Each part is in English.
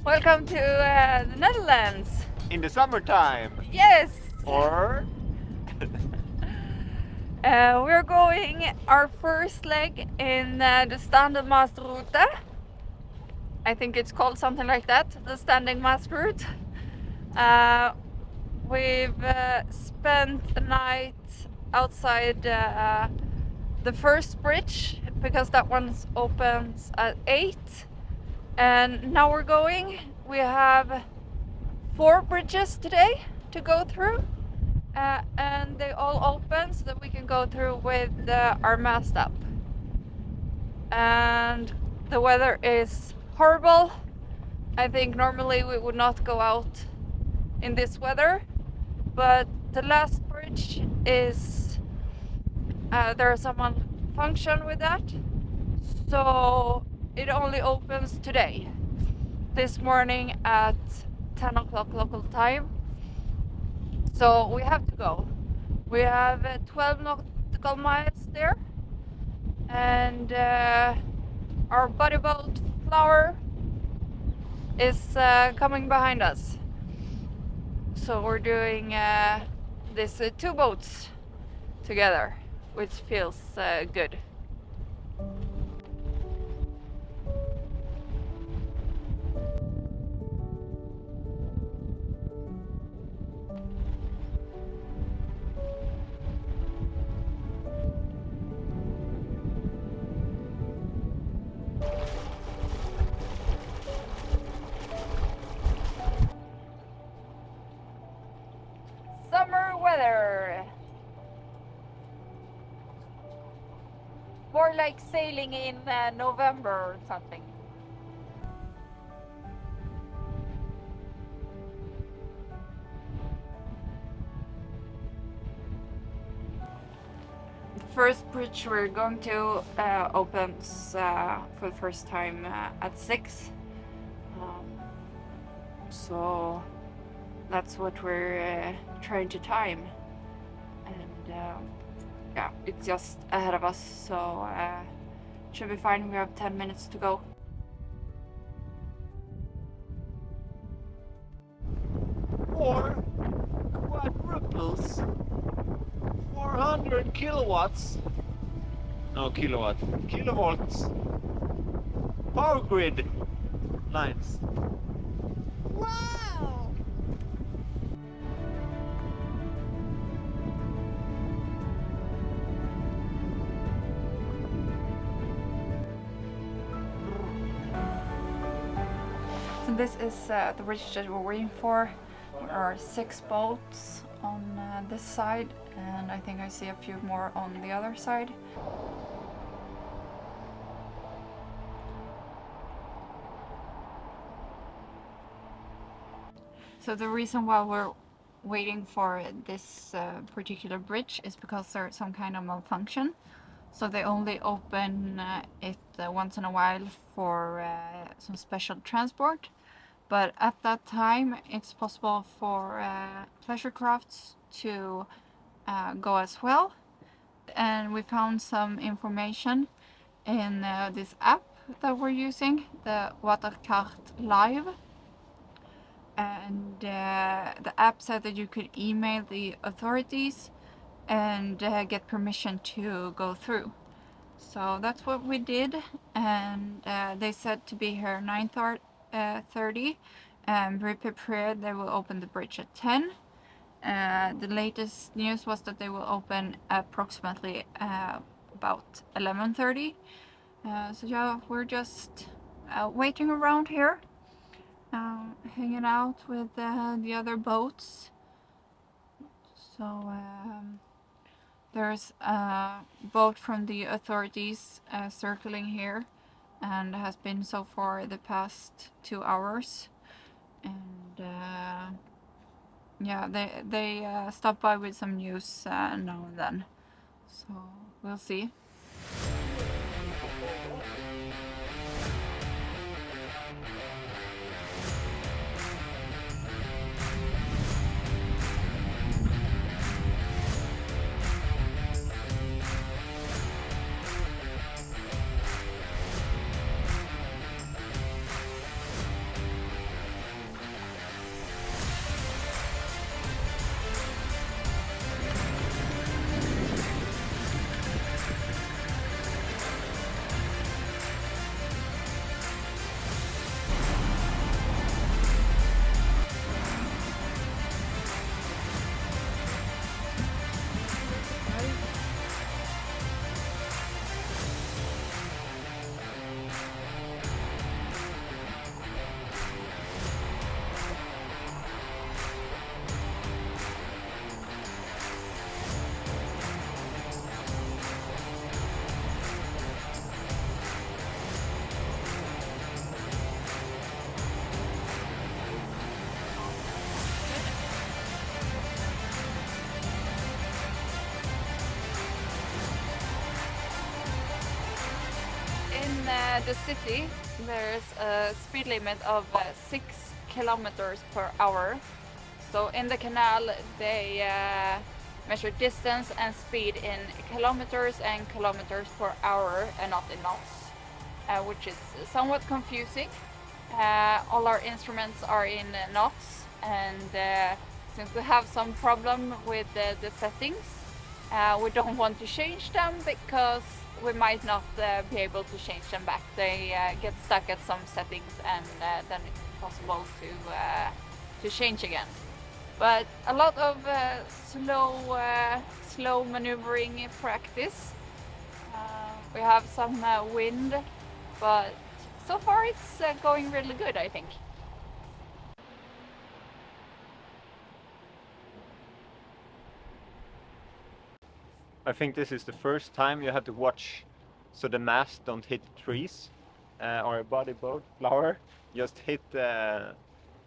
Welcome to the Netherlands. In the summertime. Yes. Or We're going our first leg in the Standing Mast Route. I think it's called something like that, the Standing Mast Route. We've spent the night outside the first bridge because that one opens at 8. And now we're going. We have 4 bridges today to go through. And they all open so that we can go through with our mast up. And the weather is horrible. I think normally we would not go out in this weather, but the last bridge is there's some function with that, so it only opens today, this morning at 10 o'clock local time. So we have to go. We have 12 nautical miles there, and our buddy boat Flower is coming behind us. So we're doing this 2 boats together, which feels good. Summer weather. More like sailing in November or something. The first bridge we're going to opens for the first time at 6. So that's what we're trying to time, and yeah, it's just ahead of us, so should be fine. We have 10 minutes to go. or quadruples. 400 kilowatts. No, kilowatt. Kilovolts. Power grid lines. Wow! So this is the bridge that we're waiting for. There are 6 boats on this side, and I think I see a few more on the other side. So the reason why we're waiting for this particular bridge is because there's some kind of malfunction. So they only open it once in a while for some special transport. But at that time, it's possible for pleasure crafts to go as well. And we found some information in this app that we're using, the Waterkaart Live. And the app said that you could email the authorities and get permission to go through. So that's what we did, and they said to be here 9:30 and be prepared. They will open the bridge at 10. The latest news was that they will open approximately about 11:30. So yeah, we're just waiting around here, hanging out with the other boats. So there's a boat from the authorities circling here, and has been so for the past 2 hours. And yeah, they stop by with some news now and then. So we'll see. the city there's a speed limit of 6 kilometers per hour. So in the canal they measure distance and speed in kilometers and kilometers per hour and not in knots, which is somewhat confusing. All our instruments are in knots, and since we have some problem with the settings, we don't want to change them because we might not be able to change them back. They get stuck at some settings, and then it's impossible to change again. But a lot of slow maneuvering practice. We have some wind, but so far it's going really good, I think. I think this is the first time you have to watch so the mast don't hit trees, or a body boat flower just hit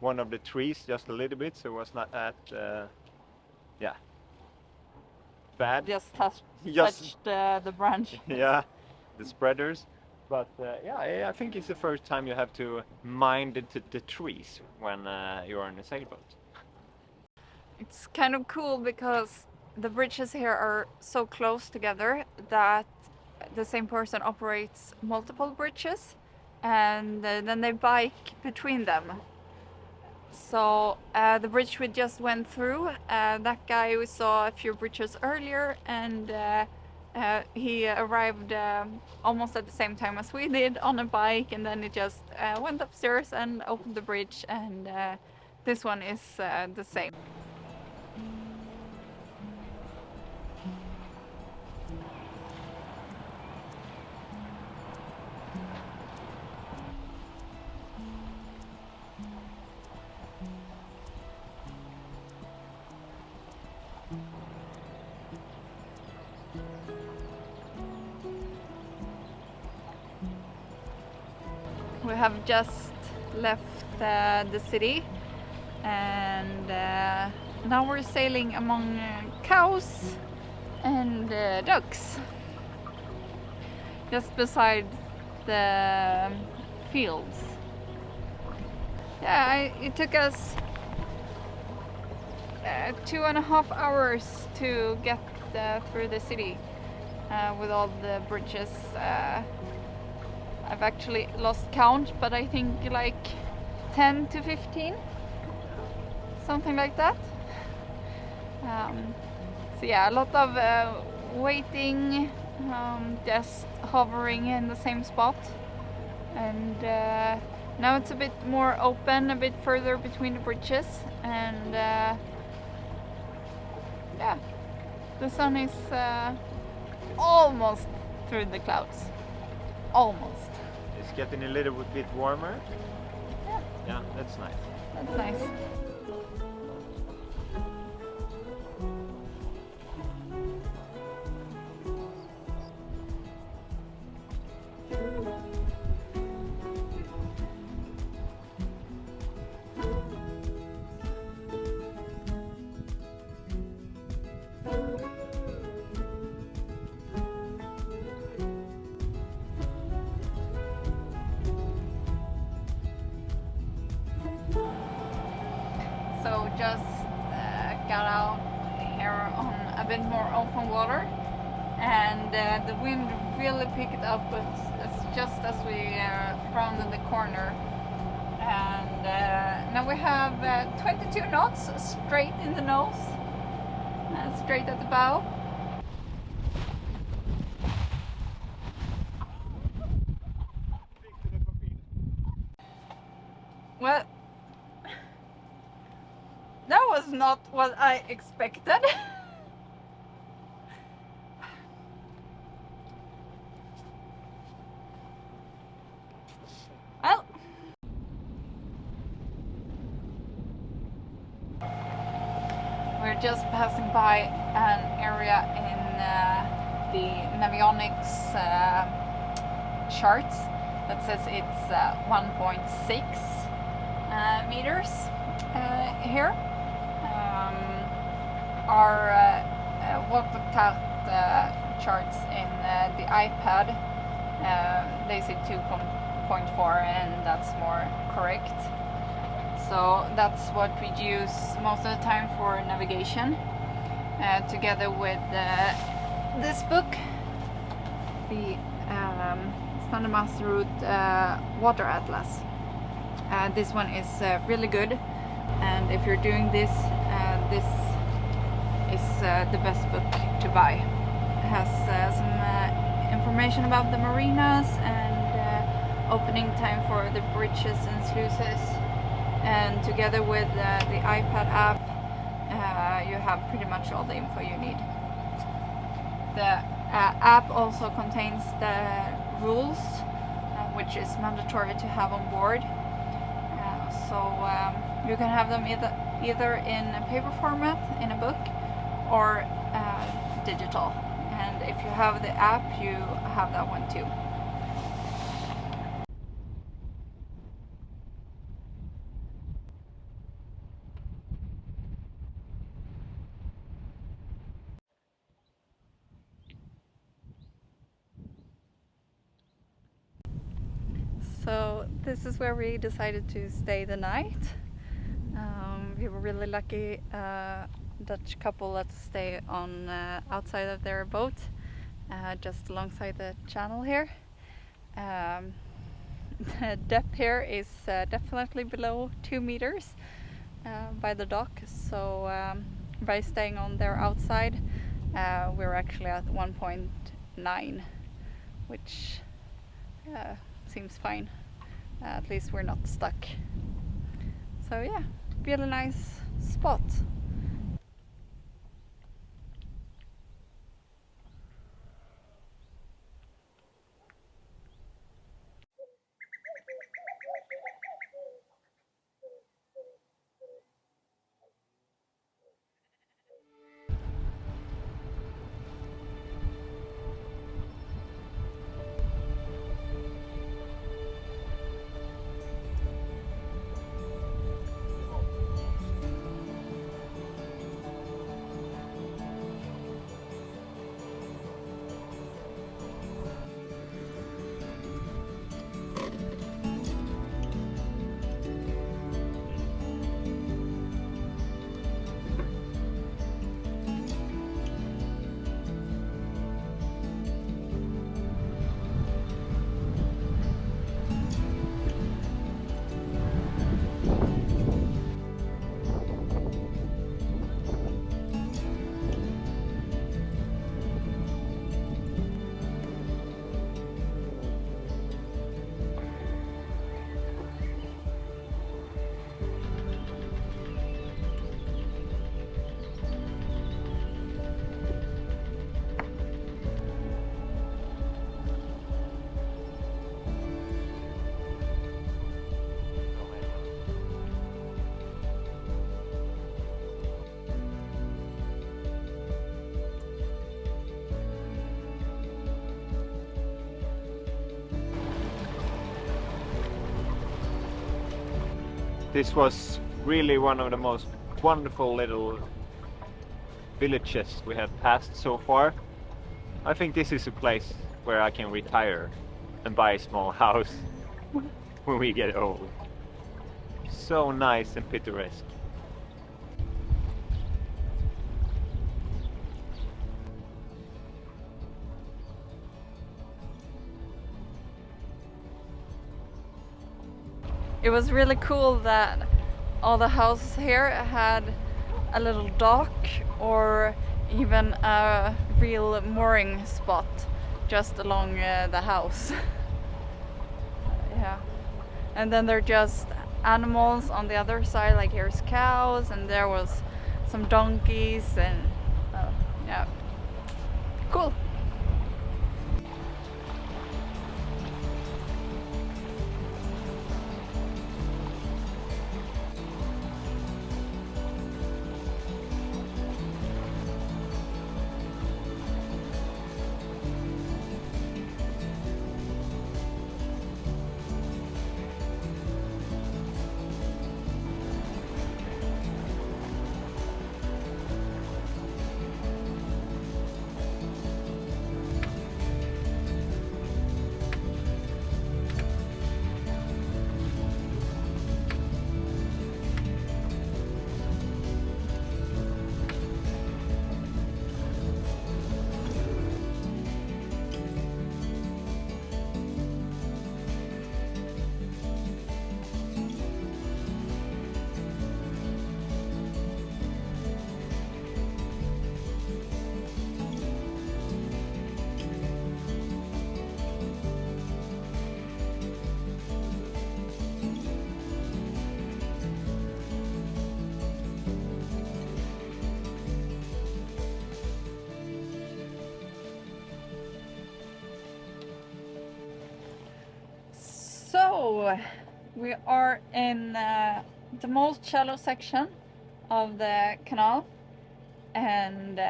one of the trees just a little bit, so it was not that bad. Just touched the branch. Yeah, the spreaders. But yeah, I think it's the first time you have to mind the trees when you're on a sailboat. It's kind of cool because the bridges here are so close together that the same person operates multiple bridges, and then they bike between them. So the bridge we just went through, that guy we saw a few bridges earlier, and he arrived almost at the same time as we did on a bike, and then he just went upstairs and opened the bridge, and this one is the same. We have just left the city, and now we're sailing among cows and ducks, just beside the fields. Yeah, it took us 2.5 hours to get through the city with all the bridges. I've actually lost count, but I think like 10 to 15, something like that. So yeah, a lot of waiting, just hovering in the same spot, and now it's a bit more open, a bit further between the bridges, and yeah, the sun is almost through the clouds. Almost. It's getting a little bit warmer. Yeah. Yeah, that's nice. That's nice. So just got out here on a bit more open water, and the wind really picked up just as we rounded the corner, and now we have 22 knots straight in the nose, straight at the bow. Well, that was not what I expected. Well, we're just passing by an area in the Navionics charts that says it's 1.6 meters here. Our Waterkaart charts in the iPad They say 2.4 and that's more correct. So that's what we use most of the time for navigation, together with this book, the Standing Mast Route Wateratlas. This one is really good, and if you're doing this, this is the best book to buy. It has some information about the marinas and opening time for the bridges and sluices, and together with the iPad app you have pretty much all the info you need. The app also contains the rules, which is mandatory to have on board. So you can have them either in a paper format in a book or digital. And if you have the app, you have that one too. So this is where we decided to stay the night. We were really lucky. Dutch couple let us stay on outside of their boat, just alongside the channel here. The depth here is definitely below 2 meters by the dock, so by staying on their outside we're actually at 1.9, which seems fine. At least we're not stuck. So yeah, really nice spot. This was really one of the most wonderful little villages we have passed so far. I think this is a place where I can retire and buy a small house when we get old. So nice and picturesque. It was really cool that all the houses here had a little dock or even a real mooring spot just along the house. Yeah, and then there are just animals on the other side, like here's cows and there was some donkeys and yeah, cool. So we are in the most shallow section of the canal, and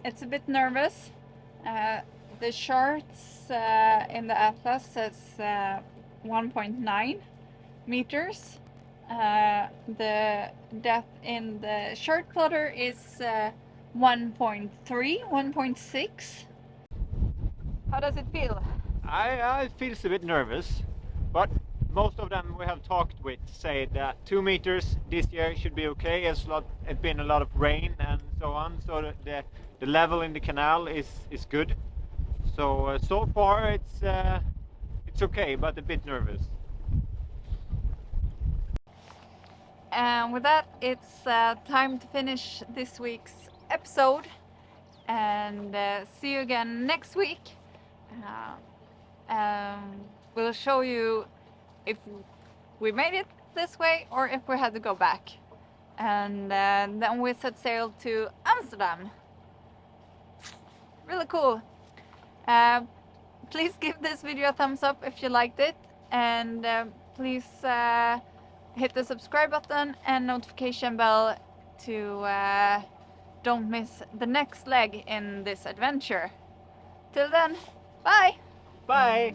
it's a bit nervous. The charts in the atlas says 1.9 meters. The depth in the chart plotter is 1.3, 1.6. How does it feel? I feels a bit nervous, but most of them we have talked with say that 2 meters this year should be okay. It's been a lot of rain and so on, so the level in the canal is good. So so far it's okay, but a bit nervous. And with that, it's time to finish this week's episode, and see you again next week. We'll show you if we made it this way or if we had to go back. And then we set sail to Amsterdam. Really cool. Please give this video a thumbs up if you liked it, and please hit the subscribe button and notification bell to don't miss the next leg in this adventure. Till then, bye! Bye!